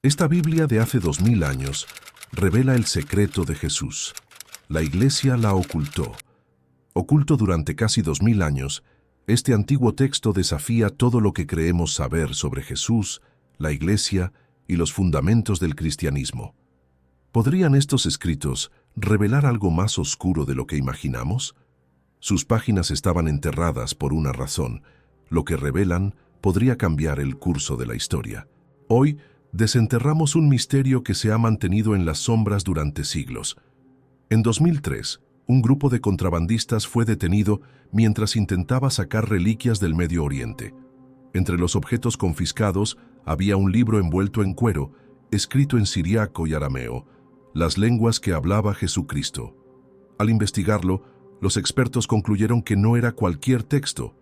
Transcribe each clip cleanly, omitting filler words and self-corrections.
Esta Biblia de hace 2000 años revela el secreto de Jesús. La Iglesia la ocultó. Oculto durante casi 2000 años, este antiguo texto desafía todo lo que creemos saber sobre Jesús, la Iglesia y los fundamentos del cristianismo. ¿Podrían estos escritos revelar algo más oscuro de lo que imaginamos? Sus páginas estaban enterradas por una razón. Lo que revelan podría cambiar el curso de la historia. Hoy, desenterramos un misterio que se ha mantenido en las sombras durante siglos. En 2003, un grupo de contrabandistas fue detenido mientras intentaba sacar reliquias del Medio Oriente. Entre los objetos confiscados había un libro envuelto en cuero, escrito en siriaco y arameo, las lenguas que hablaba Jesucristo. Al investigarlo, los expertos concluyeron que no era cualquier texto,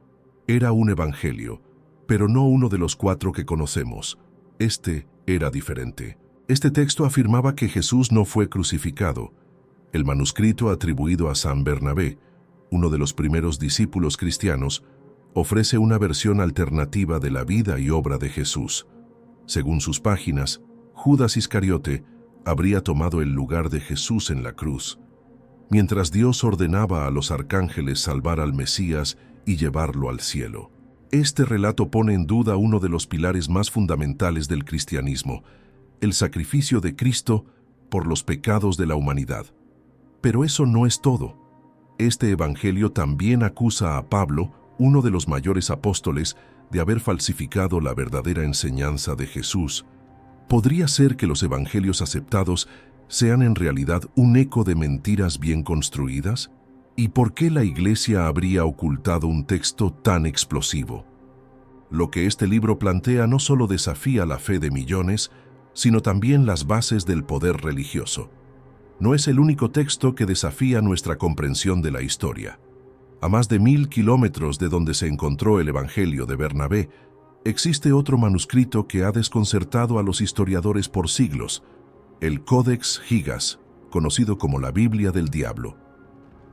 era un evangelio, pero no uno de los 4 que conocemos. Este era diferente. Este texto afirmaba que Jesús no fue crucificado. El manuscrito atribuido a San Bernabé, uno de los primeros discípulos cristianos, ofrece una versión alternativa de la vida y obra de Jesús. Según sus páginas, Judas Iscariote habría tomado el lugar de Jesús en la cruz, mientras Dios ordenaba a los arcángeles salvar al Mesías y llevarlo al cielo. Este relato pone en duda uno de los pilares más fundamentales del cristianismo, el sacrificio de Cristo por los pecados de la humanidad. Pero eso no es todo. Este evangelio también acusa a Pablo, uno de los mayores apóstoles, de haber falsificado la verdadera enseñanza de Jesús. ¿Podría ser que los evangelios aceptados sean en realidad un eco de mentiras bien construidas? ¿Y por qué la Iglesia habría ocultado un texto tan explosivo? Lo que este libro plantea no solo desafía la fe de millones, sino también las bases del poder religioso. No es el único texto que desafía nuestra comprensión de la historia. A más de 1000 kilómetros de donde se encontró el Evangelio de Bernabé, existe otro manuscrito que ha desconcertado a los historiadores por siglos, el Codex Gigas, conocido como la Biblia del Diablo.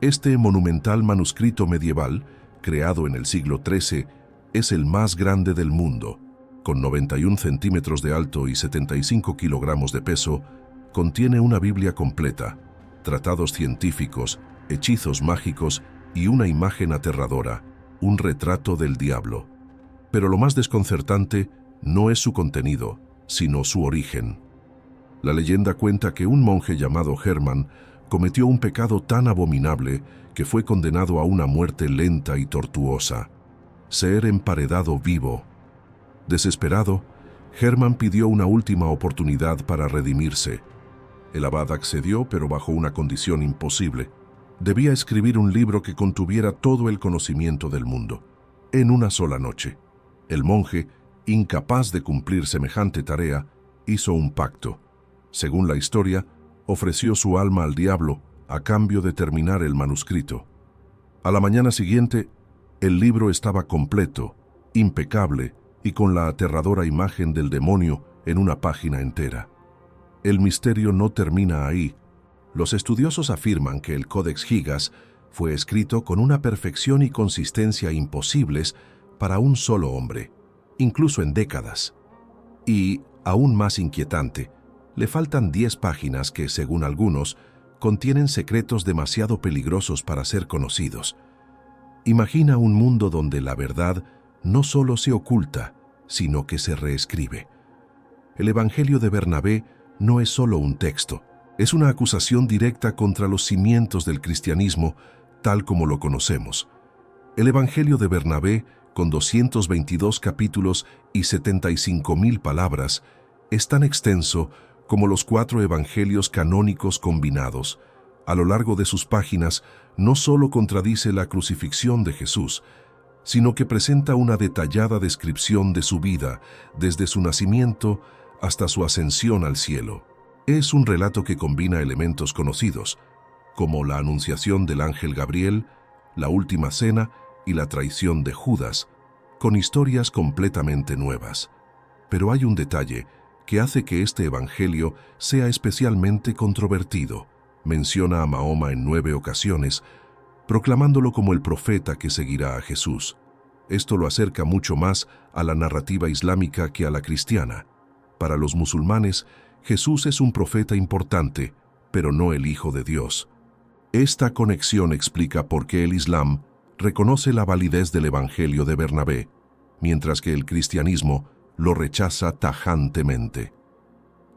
Este monumental manuscrito medieval, creado en el siglo XIII, es el más grande del mundo. Con 91 centímetros de alto y 75 kilogramos de peso, contiene una Biblia completa, tratados científicos, hechizos mágicos y una imagen aterradora, un retrato del diablo. Pero lo más desconcertante no es su contenido, sino su origen. La leyenda cuenta que un monje llamado Hermann cometió un pecado tan abominable que fue condenado a una muerte lenta y tortuosa, ser emparedado vivo. Desesperado, Hermann pidió una última oportunidad para redimirse. El abad accedió, pero bajo una condición imposible. Debía escribir un libro que contuviera todo el conocimiento del mundo, en una sola noche. El monje, incapaz de cumplir semejante tarea, hizo un pacto. Según la historia, ofreció su alma al diablo a cambio de terminar el manuscrito. A la mañana siguiente, el libro estaba completo, impecable y con la aterradora imagen del demonio en una página entera. El misterio no termina ahí. Los estudiosos afirman que el Codex Gigas fue escrito con una perfección y consistencia imposibles para un solo hombre, incluso en décadas. Y, aún más inquietante, le faltan 10 páginas que, según algunos, contienen secretos demasiado peligrosos para ser conocidos. Imagina un mundo donde la verdad no solo se oculta, sino que se reescribe. El Evangelio de Bernabé no es solo un texto, es una acusación directa contra los cimientos del cristianismo, tal como lo conocemos. El Evangelio de Bernabé, con 222 capítulos y 75,000 palabras, es tan extenso como los 4 evangelios canónicos combinados. A lo largo de sus páginas, no solo contradice la crucifixión de Jesús, sino que presenta una detallada descripción de su vida, desde su nacimiento hasta su ascensión al cielo. Es un relato que combina elementos conocidos, como la anunciación del ángel Gabriel, la última cena y la traición de Judas, con historias completamente nuevas. Pero hay un detalle que hace que este evangelio sea especialmente controvertido. Menciona a Mahoma en 9 ocasiones, proclamándolo como el profeta que seguirá a Jesús. Esto lo acerca mucho más a la narrativa islámica que a la cristiana. Para los musulmanes, Jesús es un profeta importante, pero no el Hijo de Dios. Esta conexión explica por qué el Islam reconoce la validez del Evangelio de Bernabé, mientras que el cristianismo lo rechaza tajantemente.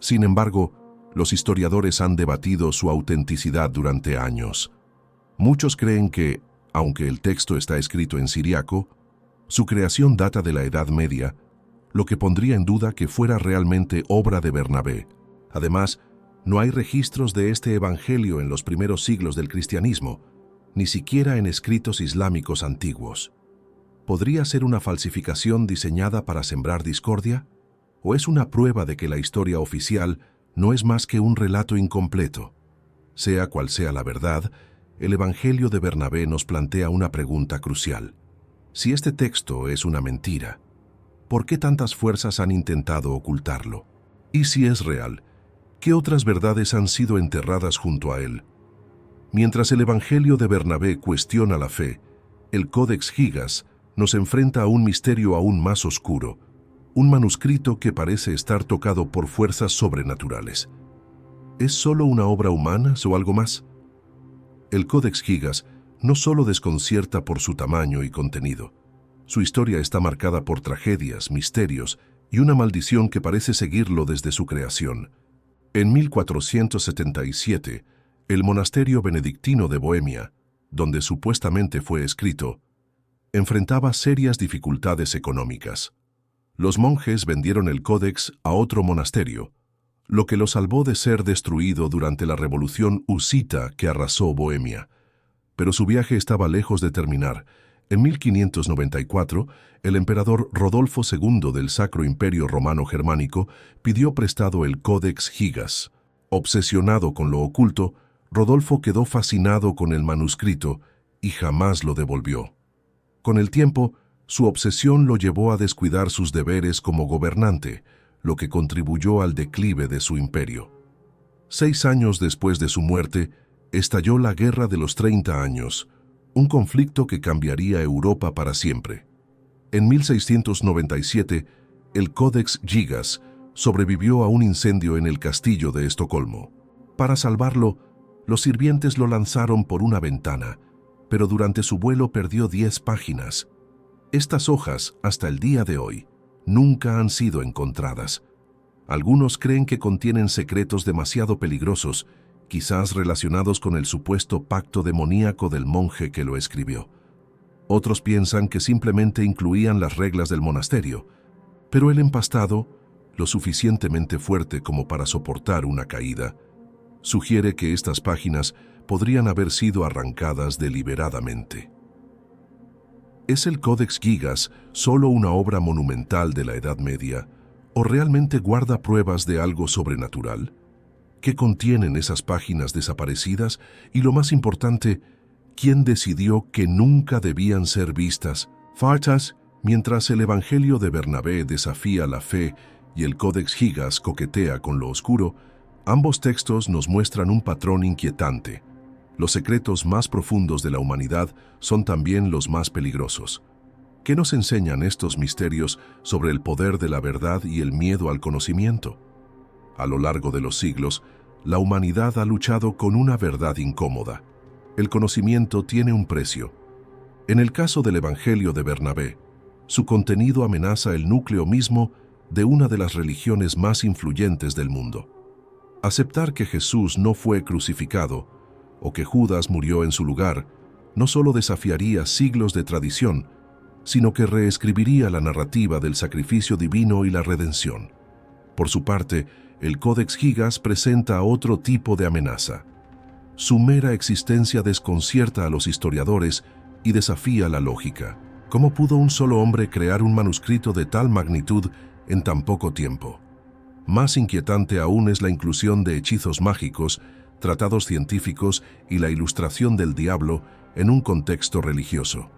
Sin embargo, los historiadores han debatido su autenticidad durante años. Muchos creen que, aunque el texto está escrito en siríaco, su creación data de la Edad Media, lo que pondría en duda que fuera realmente obra de Bernabé. Además, no hay registros de este evangelio en los primeros siglos del cristianismo, ni siquiera en escritos islámicos antiguos. ¿Podría ser una falsificación diseñada para sembrar discordia? ¿O es una prueba de que la historia oficial no es más que un relato incompleto? Sea cual sea la verdad, el Evangelio de Bernabé nos plantea una pregunta crucial. Si este texto es una mentira, ¿por qué tantas fuerzas han intentado ocultarlo? Y si es real, ¿qué otras verdades han sido enterradas junto a él? Mientras el Evangelio de Bernabé cuestiona la fe, el Codex Gigas nos enfrenta a un misterio aún más oscuro, un manuscrito que parece estar tocado por fuerzas sobrenaturales. ¿Es solo una obra humana o algo más? El Codex Gigas no solo desconcierta por su tamaño y contenido. Su historia está marcada por tragedias, misterios y una maldición que parece seguirlo desde su creación. En 1477, el monasterio benedictino de Bohemia, donde supuestamente fue escrito, enfrentaba serias dificultades económicas. Los monjes vendieron el códex a otro monasterio, lo que lo salvó de ser destruido durante la revolución husita que arrasó Bohemia. Pero su viaje estaba lejos de terminar. En 1594, el emperador Rodolfo II del Sacro Imperio Romano Germánico pidió prestado el Codex Gigas. Obsesionado con lo oculto, Rodolfo quedó fascinado con el manuscrito y jamás lo devolvió. Con el tiempo, su obsesión lo llevó a descuidar sus deberes como gobernante, lo que contribuyó al declive de su imperio. 6 años después de su muerte, estalló la Guerra de los 30 Años, un conflicto que cambiaría Europa para siempre. En 1697, el Codex Gigas sobrevivió a un incendio en el castillo de Estocolmo. Para salvarlo, los sirvientes lo lanzaron por una ventana, pero durante su vuelo perdió 10 páginas. Estas hojas, hasta el día de hoy, nunca han sido encontradas. Algunos creen que contienen secretos demasiado peligrosos, quizás relacionados con el supuesto pacto demoníaco del monje que lo escribió. Otros piensan que simplemente incluían las reglas del monasterio, pero el empastado, lo suficientemente fuerte como para soportar una caída, sugiere que estas páginas podrían haber sido arrancadas deliberadamente. ¿Es el Codex Gigas solo una obra monumental de la Edad Media, o realmente guarda pruebas de algo sobrenatural? ¿Qué contienen esas páginas desaparecidas? Y lo más importante, ¿quién decidió que nunca debían ser vistas? Fartas, mientras el Evangelio de Bernabé desafía la fe y el Codex Gigas coquetea con lo oscuro, ambos textos nos muestran un patrón inquietante. Los secretos más profundos de la humanidad son también los más peligrosos. ¿Qué nos enseñan estos misterios sobre el poder de la verdad y el miedo al conocimiento? A lo largo de los siglos, la humanidad ha luchado con una verdad incómoda. El conocimiento tiene un precio. En el caso del Evangelio de Bernabé, su contenido amenaza el núcleo mismo de una de las religiones más influyentes del mundo. Aceptar que Jesús no fue crucificado o que Judas murió en su lugar no solo desafiaría siglos de tradición, sino que reescribiría la narrativa del sacrificio divino y la redención. Por su parte, el Codex Gigas presenta otro tipo de amenaza. Su mera existencia desconcierta a los historiadores y desafía la lógica. ¿Cómo pudo un solo hombre crear un manuscrito de tal magnitud en tan poco tiempo? Más inquietante aún es la inclusión de hechizos mágicos, tratados científicos y la ilustración del diablo en un contexto religioso.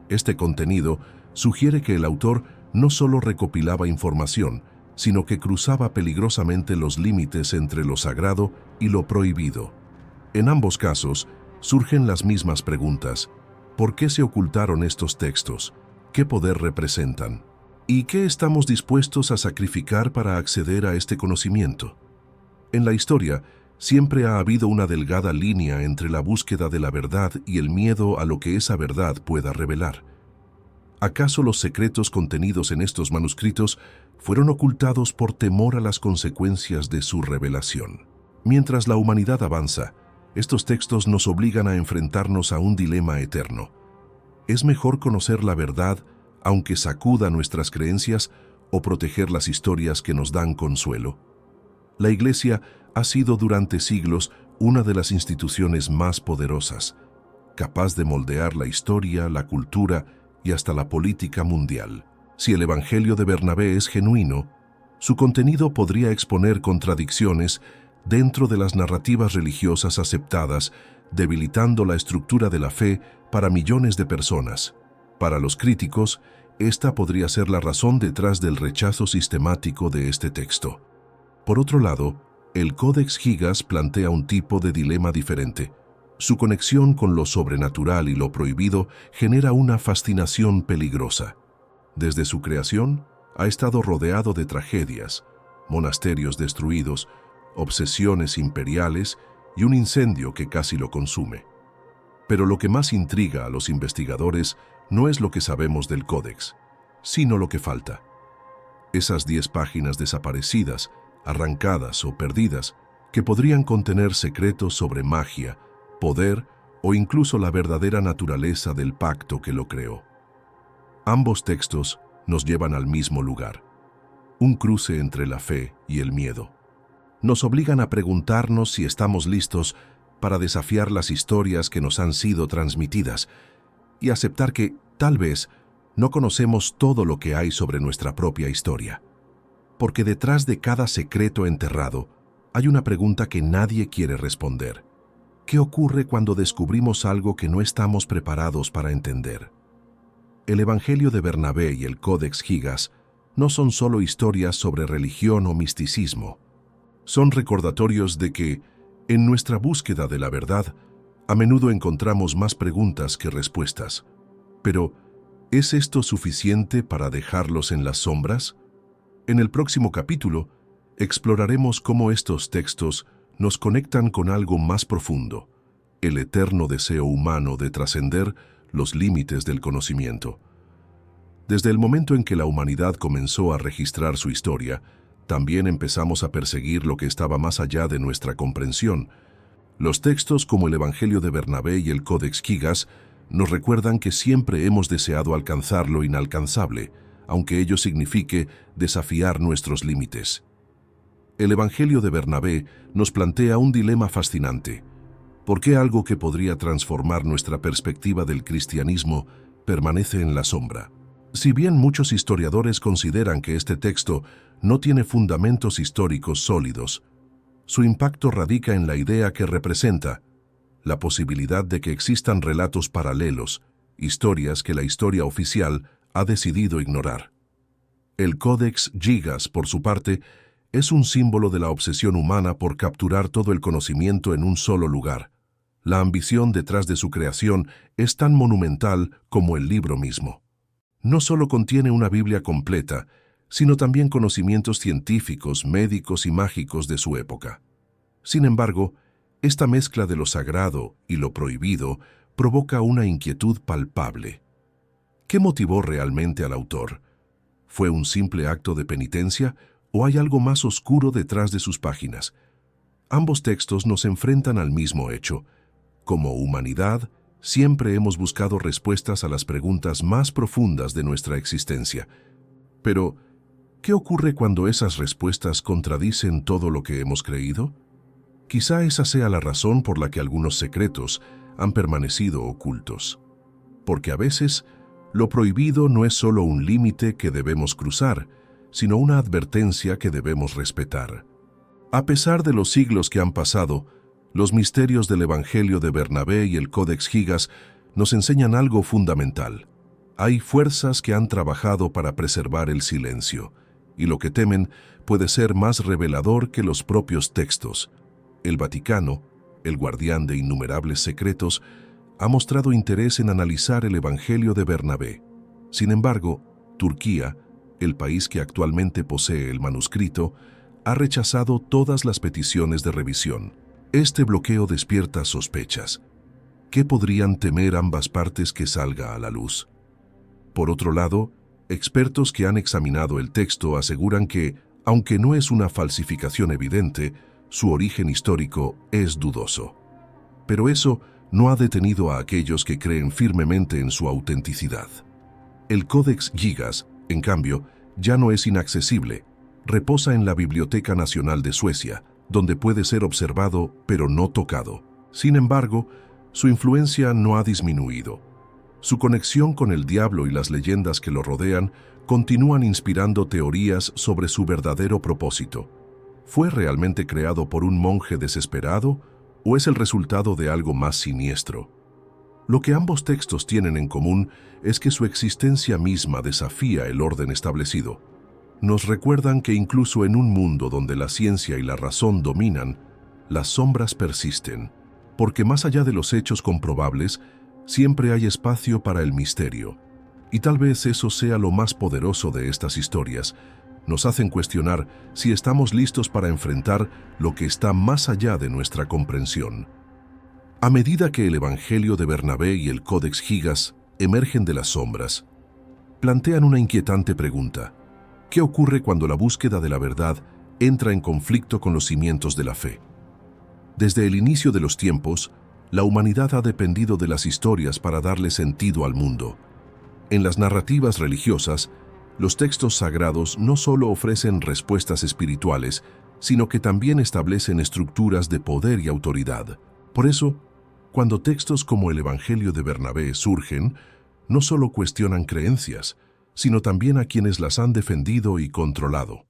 Este contenido sugiere que el autor no solo recopilaba información, sino que cruzaba peligrosamente los límites entre lo sagrado y lo prohibido. En ambos casos, surgen las mismas preguntas. ¿Por qué se ocultaron estos textos? ¿Qué poder representan? ¿Y qué estamos dispuestos a sacrificar para acceder a este conocimiento? En la historia, siempre ha habido una delgada línea entre la búsqueda de la verdad y el miedo a lo que esa verdad pueda revelar. ¿Acaso los secretos contenidos en estos manuscritos fueron ocultados por temor a las consecuencias de su revelación? Mientras la humanidad avanza, estos textos nos obligan a enfrentarnos a un dilema eterno. ¿Es mejor conocer la verdad, aunque sacuda nuestras creencias, o proteger las historias que nos dan consuelo? La Iglesia ha sido durante siglos una de las instituciones más poderosas, capaz de moldear la historia, la cultura y hasta la política mundial. Si el Evangelio de Bernabé es genuino, su contenido podría exponer contradicciones dentro de las narrativas religiosas aceptadas, debilitando la estructura de la fe para millones de personas. Para los críticos, esta podría ser la razón detrás del rechazo sistemático de este texto. Por otro lado, el Codex Gigas plantea un tipo de dilema diferente. Su conexión con lo sobrenatural y lo prohibido genera una fascinación peligrosa. Desde su creación, ha estado rodeado de tragedias, monasterios destruidos, obsesiones imperiales y un incendio que casi lo consume. Pero lo que más intriga a los investigadores no es lo que sabemos del Códex, sino lo que falta. Esas 10 páginas desaparecidas, arrancadas o perdidas, que podrían contener secretos sobre magia, poder o incluso la verdadera naturaleza del pacto que lo creó. Ambos textos nos llevan al mismo lugar, un cruce entre la fe y el miedo. Nos obligan a preguntarnos si estamos listos para desafiar las historias que nos han sido transmitidas y aceptar que, tal vez, no conocemos todo lo que hay sobre nuestra propia historia. Porque detrás de cada secreto enterrado hay una pregunta que nadie quiere responder. ¿Qué ocurre cuando descubrimos algo que no estamos preparados para entender? El Evangelio de Bernabé y el Codex Gigas no son solo historias sobre religión o misticismo. Son recordatorios de que, en nuestra búsqueda de la verdad, a menudo encontramos más preguntas que respuestas. Pero, ¿es esto suficiente para dejarlos en las sombras? En el próximo capítulo, exploraremos cómo estos textos nos conectan con algo más profundo, el eterno deseo humano de trascender los límites del conocimiento. Desde el momento en que la humanidad comenzó a registrar su historia, también empezamos a perseguir lo que estaba más allá de nuestra comprensión. Los textos como el Evangelio de Bernabé y el Codex Gigas nos recuerdan que siempre hemos deseado alcanzar lo inalcanzable, aunque ello signifique desafiar nuestros límites. El Evangelio de Bernabé nos plantea un dilema fascinante. ¿Por qué algo que podría transformar nuestra perspectiva del cristianismo permanece en la sombra? Si bien muchos historiadores consideran que este texto no tiene fundamentos históricos sólidos, su impacto radica en la idea que representa, la posibilidad de que existan relatos paralelos, historias que la historia oficial ha decidido ignorar. El Codex Gigas, por su parte, es un símbolo de la obsesión humana por capturar todo el conocimiento en un solo lugar. La ambición detrás de su creación es tan monumental como el libro mismo. No solo contiene una Biblia completa, sino también conocimientos científicos, médicos y mágicos de su época. Sin embargo, esta mezcla de lo sagrado y lo prohibido provoca una inquietud palpable. ¿Qué motivó realmente al autor? ¿Fue un simple acto de penitencia o hay algo más oscuro detrás de sus páginas? Ambos textos nos enfrentan al mismo hecho. Como humanidad, siempre hemos buscado respuestas a las preguntas más profundas de nuestra existencia. Pero, ¿qué ocurre cuando esas respuestas contradicen todo lo que hemos creído? Quizá esa sea la razón por la que algunos secretos han permanecido ocultos. Porque a veces, lo prohibido no es solo un límite que debemos cruzar, sino una advertencia que debemos respetar. A pesar de los siglos que han pasado, los misterios del Evangelio de Bernabé y el Codex Gigas nos enseñan algo fundamental. Hay fuerzas que han trabajado para preservar el silencio, y lo que temen puede ser más revelador que los propios textos. El Vaticano, el guardián de innumerables secretos, ha mostrado interés en analizar el Evangelio de Bernabé. Sin embargo, Turquía, el país que actualmente posee el manuscrito, ha rechazado todas las peticiones de revisión. Este bloqueo despierta sospechas. ¿Qué podrían temer ambas partes que salga a la luz? Por otro lado, expertos que han examinado el texto aseguran que, aunque no es una falsificación evidente, su origen histórico es dudoso. Pero eso no ha detenido a aquellos que creen firmemente en su autenticidad. El Codex Gigas, en cambio, ya no es inaccesible. Reposa en la Biblioteca Nacional de Suecia, donde puede ser observado pero no tocado. Sin embargo, su influencia no ha disminuido. Su conexión con el diablo y las leyendas que lo rodean continúan inspirando teorías sobre su verdadero propósito. ¿Fue realmente creado por un monje desesperado o es el resultado de algo más siniestro? Lo que ambos textos tienen en común es que su existencia misma desafía el orden establecido. Nos recuerdan que incluso en un mundo donde la ciencia y la razón dominan, las sombras persisten, porque más allá de los hechos comprobables, siempre hay espacio para el misterio. Y tal vez eso sea lo más poderoso de estas historias. Nos hacen cuestionar si estamos listos para enfrentar lo que está más allá de nuestra comprensión. A medida que el Evangelio de Bernabé y el Codex Gigas emergen de las sombras, plantean una inquietante pregunta. ¿Qué ocurre cuando la búsqueda de la verdad entra en conflicto con los cimientos de la fe? Desde el inicio de los tiempos, la humanidad ha dependido de las historias para darle sentido al mundo. En las narrativas religiosas, los textos sagrados no solo ofrecen respuestas espirituales, sino que también establecen estructuras de poder y autoridad. Por eso, cuando textos como el Evangelio de Bernabé surgen, no solo cuestionan creencias, sino también a quienes las han defendido y controlado.